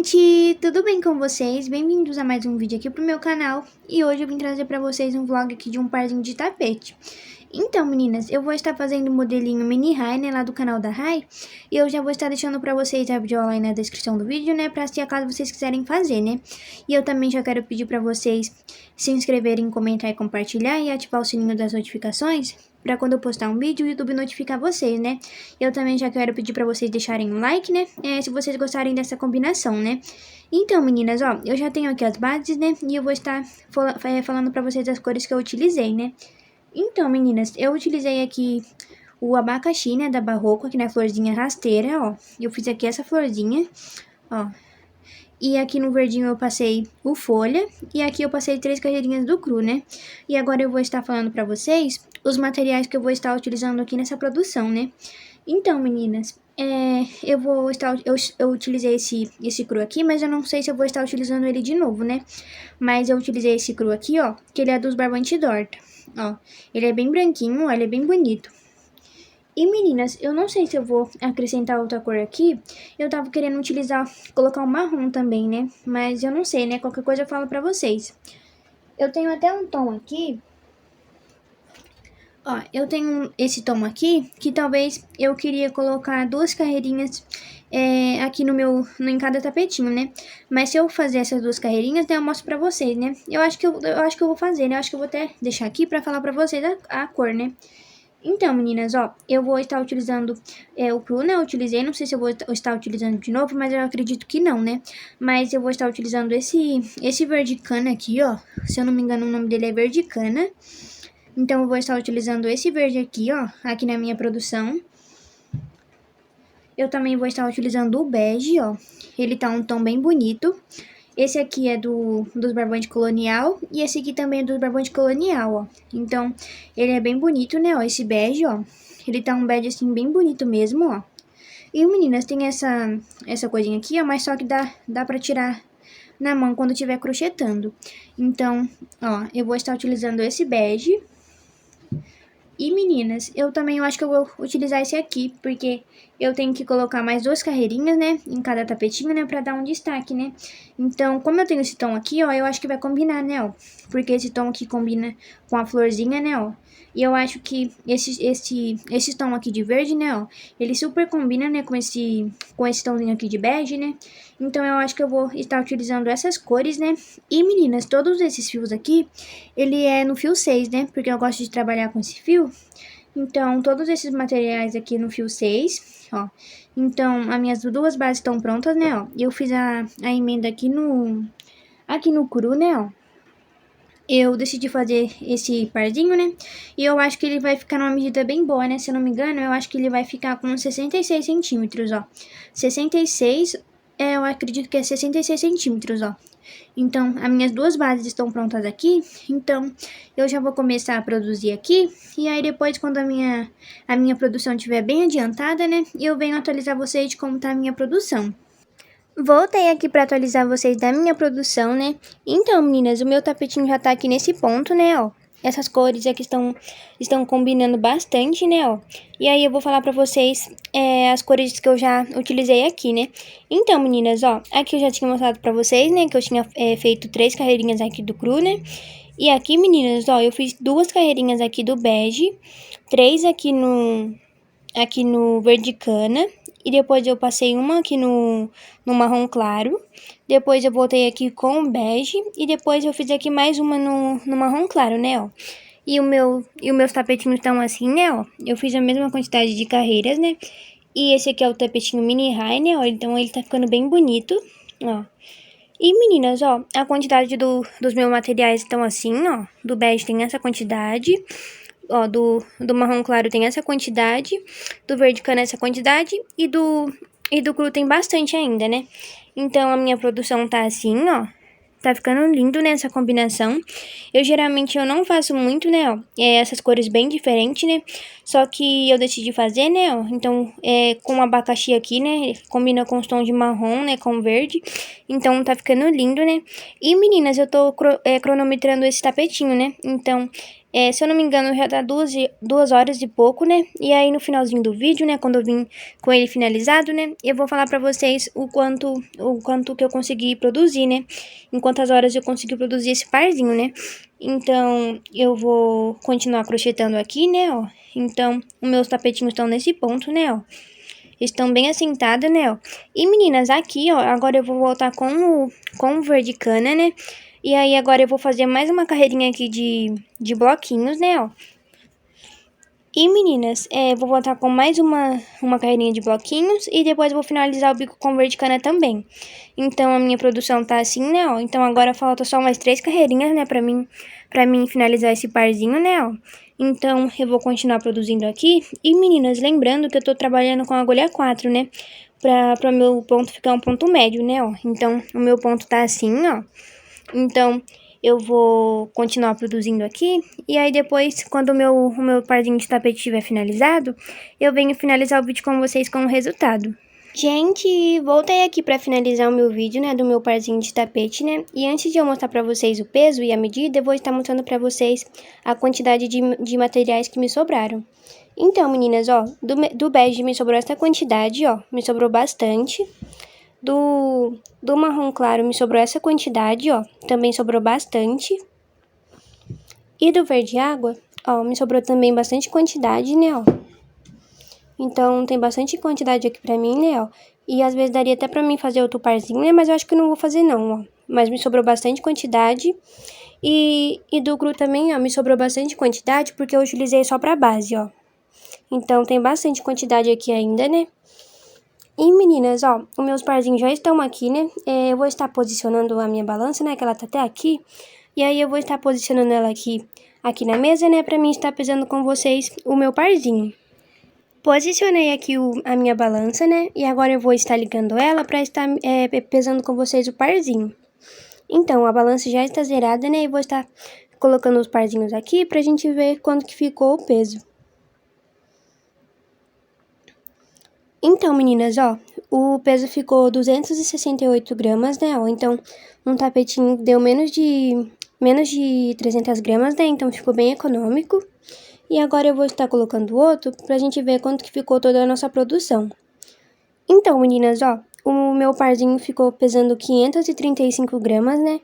gente, tudo bem com vocês? Bem-vindos a mais um vídeo aqui pro meu canal. E hoje eu vim trazer pra vocês um vlog aqui de um parzinho de tapete. Então, meninas, eu vou estar fazendo o modelinho mini Rai, né, lá do canal da Rai. E eu já vou estar deixando pra vocês a videoaula aí na descrição do vídeo, né, pra se acaso vocês quiserem fazer, né. E eu também já quero pedir pra vocês se inscreverem, comentar e compartilhar e ativar o sininho das notificações, pra quando eu postar um vídeo, o YouTube notificar vocês, né? Eu também já quero pedir pra vocês deixarem um like, né? Se vocês gostarem dessa combinação, né? Então, meninas, ó, eu já tenho aqui as bases, né? E eu vou estar falando pra vocês as cores que eu utilizei, né? Então, meninas, eu utilizei aqui o abacaxi, né, da Barroco, aqui na florzinha rasteira, ó. Eu fiz aqui essa florzinha, ó. E aqui no verdinho eu passei o folha, e aqui eu passei 3 carreirinhas do cru, né? E agora eu vou estar falando pra vocês os materiais que eu vou estar utilizando aqui nessa produção, né? Então, meninas, eu utilizei esse cru aqui, mas eu não sei se eu vou estar utilizando ele de novo, né? Mas eu utilizei esse cru aqui, ó, que ele é dos Barbante d'Horta, ó. Ele é bem branquinho, ó, ele é bem bonito. E meninas, eu não sei se eu vou acrescentar outra cor aqui. Eu tava querendo colocar um marrom também, né? Mas eu não sei, né? Qualquer coisa eu falo pra vocês. Eu tenho até um tom aqui. Ó, eu tenho esse tom aqui, que talvez eu queria colocar 2 carreirinhas aqui em cada tapetinho, né? Mas se eu fazer essas 2 carreirinhas, né, eu mostro pra vocês, né? Eu acho que eu vou fazer, né? Eu acho que eu vou até deixar aqui pra falar pra vocês a cor, né? Então, meninas, ó, eu vou estar utilizando o cru, né? Eu utilizei, não sei se eu vou estar utilizando de novo, mas eu acredito que não, né? Mas eu vou estar utilizando esse verde cana aqui, ó. Se eu não me engano, o nome dele é verde cana. Então, eu vou estar utilizando esse verde aqui, ó, aqui na minha produção. Eu também vou estar utilizando o bege, ó. Ele tá um tom bem bonito. Esse aqui é dos Barbante Colonial e esse aqui também é dos Barbante Colonial, ó. Então, ele é bem bonito, né, ó, esse bege, ó. Ele tá um bege, assim, bem bonito mesmo, ó. E, meninas, tem essa coisinha aqui, ó, mas só que dá pra tirar na mão quando estiver crochetando. Então, ó, eu vou estar utilizando esse bege. E, meninas, eu acho que eu vou utilizar esse aqui, porque eu tenho que colocar mais 2 carreirinhas, né, em cada tapetinho, né, pra dar um destaque, né. Então, como eu tenho esse tom aqui, ó, eu acho que vai combinar, né, ó, porque esse tom aqui combina com a florzinha, né, ó. E eu acho que esse tom aqui de verde, né, ó, ele super combina, né, com esse tomzinho aqui de bege, né. Então, eu acho que eu vou estar utilizando essas cores, né. E, meninas, todos esses fios aqui, ele é no fio 6, né, porque eu gosto de trabalhar com esse fio. Então, todos esses materiais aqui no fio 6, ó. Então, as minhas 2 bases estão prontas, né, ó. E eu fiz a emenda aqui no cru, né, ó. Eu decidi fazer esse parzinho, né? E eu acho que ele vai ficar numa medida bem boa, né? Se eu não me engano, eu acho que ele vai ficar com 66 centímetros, ó. 66, eu acredito que é 66 centímetros, ó. Então, as minhas 2 bases estão prontas aqui. Então, eu já vou começar a produzir aqui. E aí, depois, quando a minha produção estiver bem adiantada, né? Eu venho atualizar vocês de como tá a minha produção. Voltei aqui para atualizar vocês da minha produção, né? Então, meninas, o meu tapetinho já tá aqui nesse ponto, né, ó. Essas cores aqui estão combinando bastante, né, ó. E aí, eu vou falar pra vocês as cores que eu já utilizei aqui, né. Então, meninas, ó, aqui eu já tinha mostrado pra vocês, né, que eu tinha feito 3 carreirinhas aqui do cru, né. E aqui, meninas, ó, eu fiz 2 carreirinhas aqui do bege, 3 aqui no verde cana. E depois eu passei uma aqui no marrom claro. Depois eu voltei aqui com o bege. E depois eu fiz aqui mais uma no marrom claro, né, ó. E os meus tapetinhos estão assim, né, ó. Eu fiz a mesma quantidade de carreiras, né. E esse aqui é o tapetinho mini high, né, ó. Então ele tá ficando bem bonito, ó. E meninas, ó, a quantidade dos meus materiais estão assim, ó. Do bege tem essa quantidade. Ó, do marrom claro tem essa quantidade, do verde cana essa quantidade e do cru tem bastante ainda, né? Então, a minha produção tá assim, ó. Tá ficando lindo, né, essa combinação. Geralmente, eu não faço muito, né, ó, essas cores bem diferentes, né? Só que eu decidi fazer, né, ó. Então, com o abacaxi aqui, né, combina com os tons de marrom, né, com verde. Então, tá ficando lindo, né? E, meninas, eu tô cronometrando esse tapetinho, né? Então, Se eu não me engano, já tá 2 horas e pouco, né? E aí, no finalzinho do vídeo, né? Quando eu vim com ele finalizado, né? Eu vou falar pra vocês o quanto que eu consegui produzir, né? Em quantas horas eu consegui produzir esse parzinho, né? Então, eu vou continuar crochetando aqui, né, ó. Então, os meus tapetinhos estão nesse ponto, né, ó. Estão bem assentados, né, ó. E, meninas, aqui, ó, agora eu vou voltar com o verde cana, né? E aí, agora eu vou fazer mais uma carreirinha aqui de bloquinhos, né, ó. E, meninas, vou voltar com mais uma carreirinha de bloquinhos e depois vou finalizar o bico com verde cana também. Então, a minha produção tá assim, né, ó. Então, agora falta só mais 3 carreirinhas, né, pra mim finalizar esse parzinho, né, ó. Então, eu vou continuar produzindo aqui. E, meninas, lembrando que eu tô trabalhando com agulha 4, né, pra meu ponto ficar um ponto médio, né, ó. Então, o meu ponto tá assim, ó. Então, eu vou continuar produzindo aqui. E aí, depois, quando o meu parzinho de tapete estiver finalizado, eu venho finalizar o vídeo com vocês com o resultado. Gente, voltei aqui pra finalizar o meu vídeo, né, do meu parzinho de tapete, né, e antes de eu mostrar pra vocês o peso e a medida, eu vou estar mostrando pra vocês a quantidade de materiais que me sobraram. Então, meninas, ó, do bege me sobrou essa quantidade, ó, me sobrou bastante. Do marrom claro me sobrou essa quantidade, ó, também sobrou bastante. E do verde água, ó, me sobrou também bastante quantidade, né, ó. Então, tem bastante quantidade aqui pra mim, né, ó. E às vezes daria até pra mim fazer outro parzinho, né, mas eu acho que eu não vou fazer não, ó. Mas me sobrou bastante quantidade. E do cru também, ó, me sobrou bastante quantidade porque eu utilizei só pra base, ó. Então, tem bastante quantidade aqui ainda, né. E, meninas, ó, os meus parzinhos já estão aqui, né. Eu vou estar posicionando a minha balança, né, que ela tá até aqui. E aí, eu vou estar posicionando ela aqui na mesa, né, pra mim estar pesando com vocês o meu parzinho. Posicionei aqui a minha balança, né? E agora eu vou estar ligando ela para estar pesando com vocês o parzinho. Então, a balança já está zerada, né? E vou estar colocando os parzinhos aqui pra gente ver quanto que ficou o peso. Então, meninas, ó, o peso ficou 268 gramas, né? Ó, então, um tapetinho deu menos de 300 gramas, né? Então, ficou bem econômico. E agora eu vou estar colocando o outro pra gente ver quanto que ficou toda a nossa produção. Então, meninas, ó, o meu parzinho ficou pesando 535 gramas, né?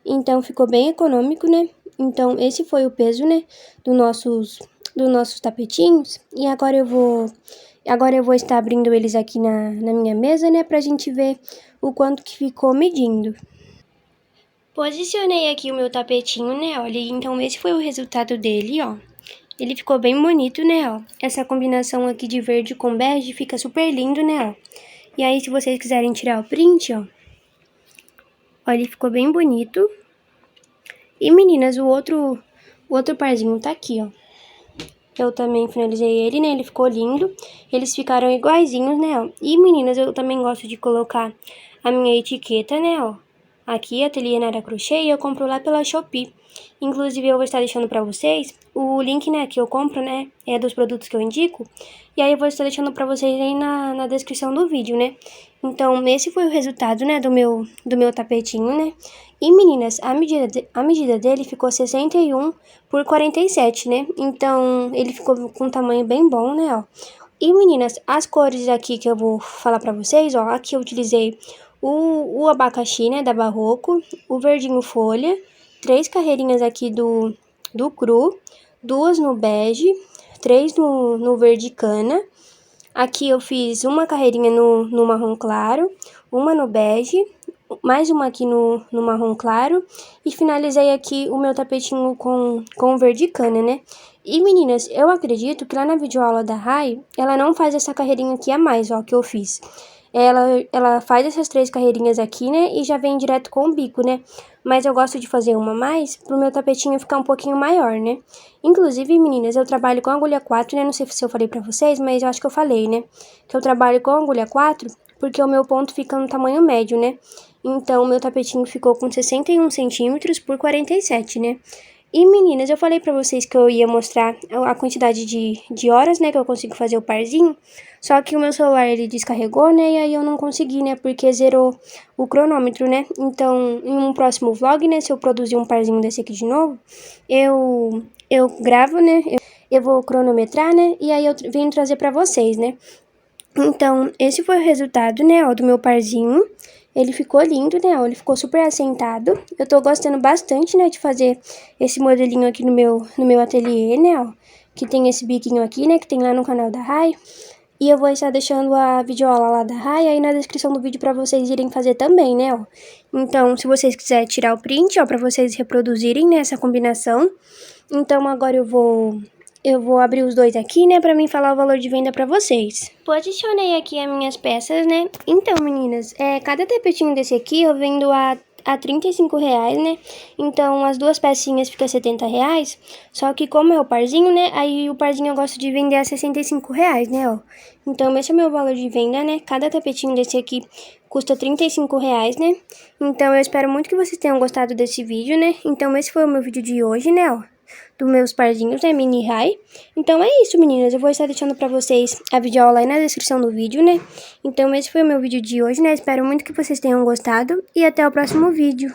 Então, ficou bem econômico, né? Então, esse foi o peso, né, dos nossos tapetinhos. E agora eu vou estar abrindo eles aqui na minha mesa, né, pra gente ver o quanto que ficou medindo. Posicionei aqui o meu tapetinho, né, olha, então esse foi o resultado dele, ó. Ele ficou bem bonito, né, ó. Essa combinação aqui de verde com bege fica super lindo, né, ó. E aí, se vocês quiserem tirar o print, ó. Ó, ele ficou bem bonito. E, meninas, o outro parzinho tá aqui, ó. Eu também finalizei ele, né, ele ficou lindo. Eles ficaram iguaizinhos, né, ó. E, meninas, eu também gosto de colocar a minha etiqueta, né, ó. Aqui, Ateliê Nara Crochê, e eu compro lá pela Shopee. Inclusive, eu vou estar deixando pra vocês o link, né, que eu compro, né, dos produtos que eu indico. E aí, eu vou estar deixando pra vocês aí na descrição do vídeo, né. Então, esse foi o resultado, né, do meu tapetinho, né. E, meninas, a medida dele ficou 61 por 47, né. Então, ele ficou com um tamanho bem bom, né, ó. E, meninas, as cores aqui que eu vou falar pra vocês, ó, aqui eu utilizei o abacaxi, né, da Barroco, o verdinho folha, 3 carreirinhas aqui do cru, 2 no bege, 3 no verde cana. Aqui eu fiz uma carreirinha no marrom claro, uma no bege, mais uma aqui no marrom claro, e finalizei aqui o meu tapetinho com verde cana, né? E, meninas, eu acredito que lá na videoaula da Rai, ela não faz essa carreirinha aqui a mais, ó, que eu fiz. Ela faz essas 3 carreirinhas aqui, né, e já vem direto com o bico, né? Mas eu gosto de fazer uma a mais pro meu tapetinho ficar um pouquinho maior, né? Inclusive, meninas, eu trabalho com agulha 4, né? Não sei se eu falei pra vocês, mas eu acho que eu falei, né? Que eu trabalho com agulha 4 porque o meu ponto fica no tamanho médio, né? Então, o meu tapetinho ficou com 61 centímetros por 47, né? E meninas, eu falei pra vocês que eu ia mostrar a quantidade de horas, né, que eu consigo fazer o parzinho. Só que o meu celular, ele descarregou, né, e aí eu não consegui, né, porque zerou o cronômetro, né. Então, em um próximo vlog, né, se eu produzir um parzinho desse aqui de novo, eu gravo, né, eu vou cronometrar, né, e aí eu venho trazer pra vocês, né. Então, esse foi o resultado, né, ó, do meu parzinho. Ele ficou lindo, né, ó, ele ficou super assentado. Eu tô gostando bastante, né, de fazer esse modelinho aqui no meu ateliê, né, ó. Que tem esse biquinho aqui, né, que tem lá no canal da Rai. E eu vou estar deixando a videoaula lá da Rai aí na descrição do vídeo pra vocês irem fazer também, né, ó. Então, se vocês quiserem tirar o print, ó, pra vocês reproduzirem, né, essa combinação. Então, agora eu vou abrir os dois aqui, né, pra mim falar o valor de venda pra vocês. Posicionei aqui as minhas peças, né. Então, meninas, cada tapetinho desse aqui eu vendo a R$35, né? Então, as duas pecinhas ficam R$70. Só que como é o parzinho, né? Aí o parzinho eu gosto de vender a R$65, né, ó. Então, esse é o meu valor de venda, né? Cada tapetinho desse aqui custa R$35, né? Então, eu espero muito que vocês tenham gostado desse vídeo, né? Então, esse foi o meu vídeo de hoje, né, ó. Dos meus parzinhos, né, mini Rai. Então é isso, meninas, eu vou estar deixando pra vocês a videoaula aí na descrição do vídeo, né. Então esse foi o meu vídeo de hoje, né, espero muito que vocês tenham gostado e até o próximo vídeo.